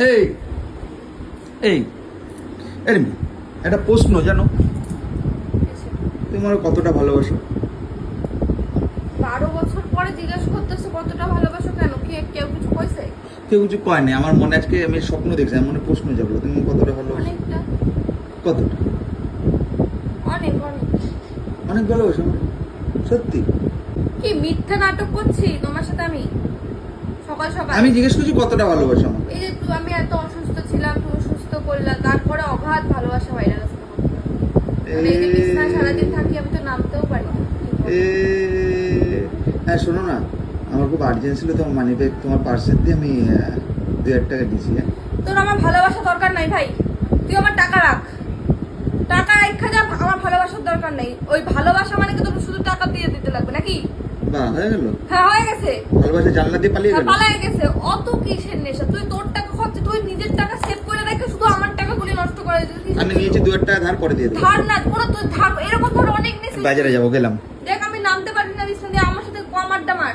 এই এই এরমি একটা প্রশ্ন জানো, তুমি আমার কতটা ভালোবাসো? 12 বছর পরে জিজ্ঞেস করতেছো কতটা ভালোবাসো কেন? কেউ কিছু কইছে? কেউ কিছু কয় নাই, আমার মনে আজকে আমি স্বপ্ন দেখছি, আমার মনে প্রশ্ন যাবো, তুমি কতটা ভালোবাসো? অনেকটা। কতটা? অনেক অনেক। অনেক ভালোবাসো আমার? সত্যি? কি মিথ্যা নাটক করছি তোমার সাথে আমি? সকাল সকাল আমি জিজ্ঞেস করছি কতটা ভালোবাসো আমার? এই যে আমি এত অসুস্থ ছিলাম, তুমি সুস্থ করলা, তারপরে অগাধ ভালোবাসা বাইরে গেছে। মানে এই যে বিছানায় সারাদিন থাকি, আমি তো নামতেও পারি না। হ্যাঁ শোনো না, আমার খুব আর্জেন্ট ছিল, তোমার মানি ব্যাগ তোমার পার্সেল দিয়ে আমি 2,000 টাকা দিয়েছি। হ্যাঁ তোর আমার ভালোবাসা দরকার নাই ভাই, তুই আমার টাকা রাখ। টাকা রেখে যা, আমার ভালোবাসার দরকার নেই। ওই ভালোবাসা মানে কি তোর শুধু টাকা দিয়ে দিতে লাগবে নাকি? বাহ, হয়ে গেল? হ্যাঁ হয়ে গেছে। ভালোবাসা জানলা দিয়ে পালিয়ে গেল? পালায় গেছে। অত কিসের নেশা? তুই তোর টাকা খরচ, তুই নিজের টাকা সেভ করে রেখে শুধু আমার টাকাগুলি নষ্ট করে দিছিস। আমি নিয়েছি 2,000 টাকা ধার করে দিয়ে দেবো। ধার না, পুরো তুই ধার, এরকম ধর অনেক নেশা। বাজারে যাবো, গেলাম। দেখ আমি নামতে পারি না বিছানা দিয়ে, আমার সাথে কম আড্ডা মার।